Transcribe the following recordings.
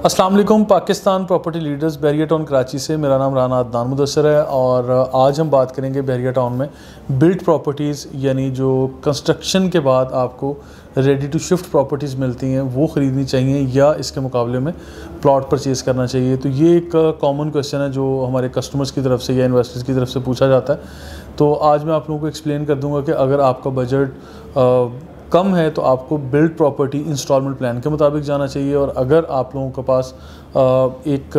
अस्सलाम वालेकुम। Pakistan property leaders बहरिया town Karachi से मेरा नाम राना अदनान मुदस्सर है और आज हम बात करेंगे बहरिया टाउन में बिल्ट प्रॉपर्टीज़ यानी जो कंस्ट्रक्शन के बाद आपको रेडी टू शिफ्ट प्रॉपर्टीज़ मिलती हैं वो ख़रीदनी चाहिए या इसके मुकाबले में प्लॉट परचेज़ करना चाहिए। तो ये एक कॉमन क्वेश्चन है जो हमारे कस्टमर्स की तरफ से या इन्वेस्टर्स की तरफ से पूछा जाता है। तो आज मैं आप लोगों को एक्सप्लेन कर दूँगा कि अगर आपका बजट कम है तो आपको बिल्ड प्रॉपर्टी इंस्टॉलमेंट प्लान के मुताबिक जाना चाहिए, और अगर आप लोगों के पास एक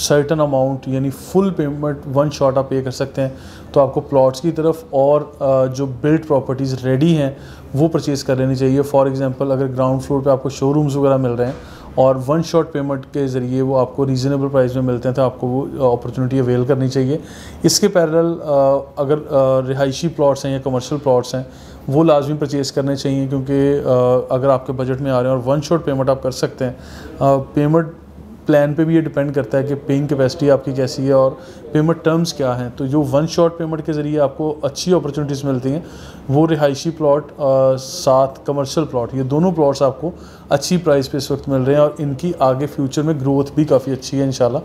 सर्टन अमाउंट यानी फुल पेमेंट वन शॉट आप पे कर सकते हैं तो आपको प्लॉट्स की तरफ और जो बिल्ड प्रॉपर्टीज़ रेडी हैं वो परचेज़ कर लेनी चाहिए। फॉर एग्जांपल अगर ग्राउंड फ्लोर पे आपको शोरूम्स वगैरह मिल रहे हैं और वन शॉट पेमेंट के ज़रिए वो आपको रीज़नेबल प्राइस में मिलते हैं तो आपको वो अपॉर्चुनिटी अवेल करनी चाहिए। इसके पैरेलल अगर रिहायशी प्लॉट्स हैं या कमर्शियल प्लॉट्स हैं वो लाजमी परचेज़ करने चाहिए, क्योंकि अगर आपके बजट में आ रहे हैं और वन शॉट पेमेंट आप कर सकते हैं। पेमेंट प्लान पे भी ये डिपेंड करता है कि पेइंग कैपेसिटी आपकी कैसी है और पेमेंट टर्म्स क्या हैं। तो जो वन शॉट पेमेंट के ज़रिए आपको अच्छी अपॉर्चुनिटीज़ मिलती हैं वो रिहायशी प्लॉट साथ कमर्शियल प्लॉट, ये दोनों प्लॉट्स आपको अच्छी प्राइस पे इस वक्त मिल रहे हैं और इनकी आगे फ्यूचर में ग्रोथ भी काफ़ी अच्छी है इंशाल्लाह,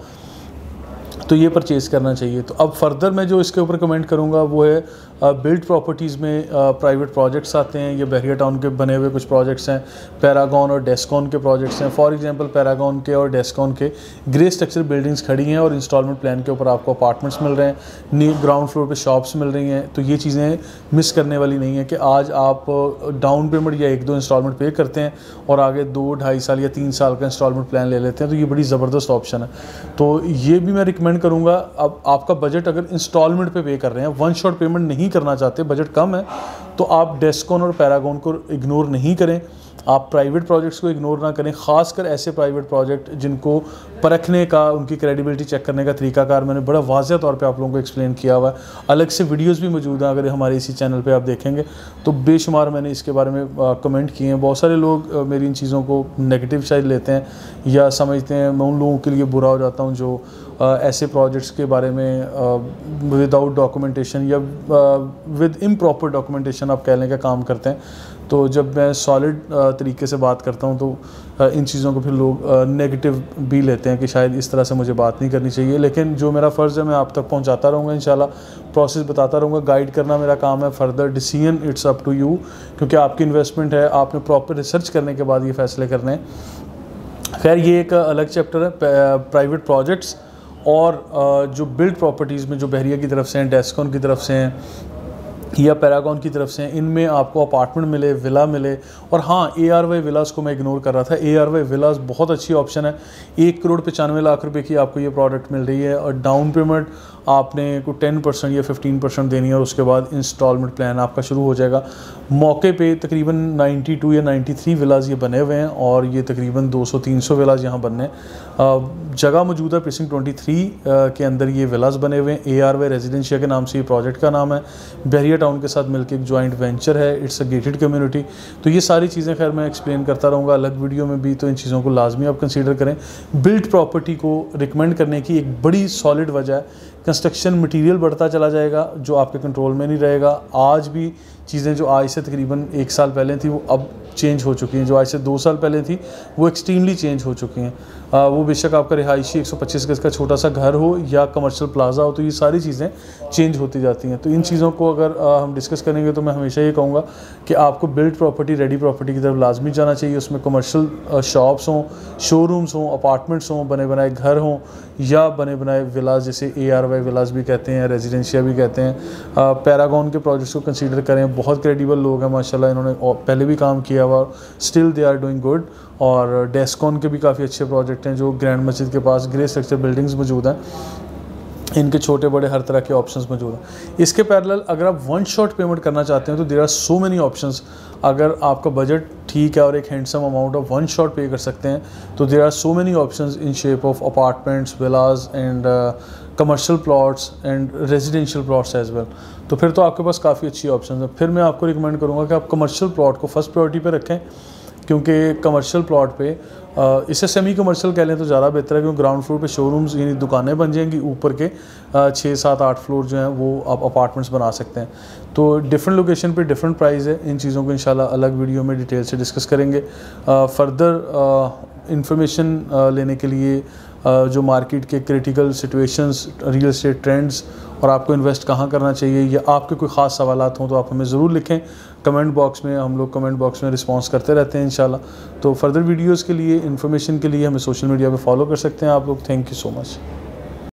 तो ये परचेज़ करना चाहिए। तो अब फर्दर मैं जो इसके ऊपर कमेंट करूँगा वो है बिल्ड प्रॉपर्टीज़ में प्राइवेट प्रोजेक्ट्स आते हैं। ये बहरिया टाउन के बने हुए कुछ प्रोजेक्ट्स हैं, पैरागॉन और डेस्कॉन के प्रोजेक्ट्स हैं। फॉर एग्जांपल पैरागॉन के और डेस्कॉन के ग्रे स्ट्रक्चर बिल्डिंग्स खड़ी हैं और इंस्टॉलमेंट प्लान के ऊपर आपको अपार्टमेंट्स मिल रहे हैं, न्यू ग्राउंड फ्लोर पे शॉप्स मिल रही हैं। तो ये चीज़ें मिस करने वाली नहीं है कि आज आप डाउन पेमेंट या एक दो इंस्टॉलमेंट पे करते हैं और आगे 2-2.5 साल या 3 साल का इंस्टॉलमेंट प्लान ले लेते हैं, तो ये बड़ी ज़बरदस्त ऑप्शन है। तो ये भी मैं रिकमेंड करूँगा। अब आपका बजट अगर इंस्टॉलमेंट पे कर रहे हैं, वन शॉट पेमेंट नहीं करना चाहते, बजट कम है, तो आप डेस्कॉन और पैरागॉन को इग्नोर नहीं करें, आप प्राइवेट प्रोजेक्ट्स को इग्नोर ना करें। ख़ासकर ऐसे प्राइवेट प्रोजेक्ट जिनको परखने का, उनकी क्रेडिबिलिटी चेक करने का तरीकाकार मैंने बड़ा वाज़ह तौर पे आप लोगों को एक्सप्लेन किया हुआ है। अलग से वीडियोस भी मौजूद हैं, अगर हमारे इसी चैनल पे आप देखेंगे तो बेशुमार मैंने इसके बारे में कमेंट किए हैं। बहुत सारे लोग मेरी इन चीज़ों को नेगेटिव साइड लेते हैं या समझते हैं, मैं उन लोगों के लिए बुरा हो जाता हूँ जो ऐसे प्रोजेक्ट्स के बारे में विदाउट डॉक्यूमेंटेशन या विद इम्प्रॉपर डॉक्यूमेंटेशन आप कह लें का काम करते हैं। तो जब मैं सॉलिड तरीके से बात करता हूं तो इन चीज़ों को फिर लोग नेगेटिव भी लेते हैं कि शायद इस तरह से मुझे बात नहीं करनी चाहिए। लेकिन जो मेरा फ़र्ज़ है मैं आप तक पहुंचाता रहूँगा, इंशाल्लाह प्रोसेस बताता रहूँगा, गाइड करना मेरा काम है। Further decision it's up to you, क्योंकि आपकी इन्वेस्टमेंट है, आपने प्रॉपर रिसर्च करने के बाद ये फ़ैसले करने हैं। खैर ये एक अलग चैप्टर है, प्राइवेट प्रोजेक्ट्स और जो बिल्ड प्रॉपर्टीज़ में जो बहरिया की तरफ से हैं, डेस्कॉन की तरफ से हैं या पैरागॉन की तरफ से, इनमें आपको अपार्टमेंट मिले, विला मिले। और हाँ, ARY विलास को मैं इग्नोर कर रहा था। ARY विलास बहुत अच्छी ऑप्शन है, 1,95,00,000 रुपए की आपको ये प्रोडक्ट मिल रही है और डाउन पेमेंट आपने को 10% या 15% देनी है और उसके बाद इंस्टॉलमेंट प्लान आपका शुरू हो जाएगा। मौके पे तकरीबन 92 या 93 विलास ये बने हुए हैं और ये तकरीबन 200-300 विलास यहाँ बनने जगह मौजूद है। प्रीसिंक्ट 23 के अंदर ये विलास बने हुए हैं। ARY रेजिडेंशिया के नाम से ये प्रोजेक्ट का नाम है। बहरिया टाउन के साथ मिलकर एक जॉइंट वेंचर है, इट्स अ गेटेड कम्युनिटी। तो ये सारी चीज़ें खैर मैं एक्सप्लेन करता रहूँगा अलग वीडियो में भी, तो इन चीज़ों को लाजमी आप कंसीडर करें। बिल्ड प्रॉपर्टी को रिकमेंड करने की एक बड़ी सॉलिड वजह है, कंस्ट्रक्शन मटेरियल बढ़ता चला जाएगा जो आपके कंट्रोल में नहीं रहेगा। आज भी चीज़ें जो आज से तकरीबन 1 साल पहले थी वो अब चेंज हो चुकी हैं, जो आज से 2 साल पहले थी वो एक्सट्रीमली चेंज हो चुकी हैं। वो बेशक आपका रिहायशी 125 गज का छोटा सा घर हो या कमर्शियल प्लाजा हो, तो ये सारी चीज़ें चेंज होती जाती हैं। तो इन चीज़ों को अगर हम डिस्कस करेंगे तो मैं हमेशा ये कहूँगा कि आपको बिल्ड प्रॉपर्टी, रेडी प्रॉपर्टी की तरफ लाजमी जाना चाहिए। उसमें कमर्शियल शॉप्स हों, शोरूम्स हों, अपार्टमेंट्स हों, बने बनाए घर हों या बने बनाए विलास, जैसे ARY विलास भी कहते हैं, रेजिडेंशिया भी कहते हैं। पैरागॉन के प्रोजेक्ट्स को कंसीडर करें, बहुत क्रेडिबल लोग हैं माशाल्लाह, इन्होंने पहले भी काम किया हुआ, still they are doing good. और डेस्कॉन के भी काफ़ी अच्छे प्रोजेक्ट हैं जो ग्रैंड मस्जिद के पास ग्रे स्ट्रक्चर बिल्डिंग्स मौजूद हैं, इनके छोटे बड़े हर तरह के ऑप्शंस मौजूद हैं। इसके पैरेलल अगर आप वन शॉट पेमेंट करना चाहते हैं तो there are so many options. अगर आपका बजट ठीक है और एक handsome amount of one shot pay कर सकते हैं तो there are so many options in shape of apartments, villas and commercial plots and residential plots as well. तो फिर तो आपके पास काफ़ी अच्छी ऑप्शन है। फिर मैं आपको रिकमेंड करूँगा कि आप कमर्शियल प्लॉट को फर्स्ट प्रायोरिटी पे रखें, क्योंकि कमर्शियल प्लॉट पे इसे सेमी कमर्शियल कह लें तो ज़्यादा बेहतर है, क्योंकि ग्राउंड फ्लोर पे शोरूम्स यानी दुकानें बन जाएंगी, ऊपर के 6-7-8 फ्लोर जो हैं वो आप अपार्टमेंट्स बना सकते हैं। तो डिफरेंट लोकेशन पे डिफरेंट प्राइस है। इन चीज़ों को इंशाल्लाह अलग वीडियो में डिटेल से डिस्कस करेंगे। फर्दर इंफॉर्मेशन लेने के लिए जो मार्केट के critical situations, real estate trends और आपको इन्वेस्ट कहाँ करना चाहिए, या आपके कोई ख़ास सवालात हों तो आप हमें ज़रूर लिखें कमेंट बॉक्स में। हम लोग कमेंट बॉक्स में रिस्पांस करते रहते हैं इंशाल्लाह। तो फर्दर वीडियोज़ के लिए, इन्फॉर्मेशन के लिए हमें सोशल मीडिया पर फॉलो कर सकते हैं आप लोग। Thank you so much.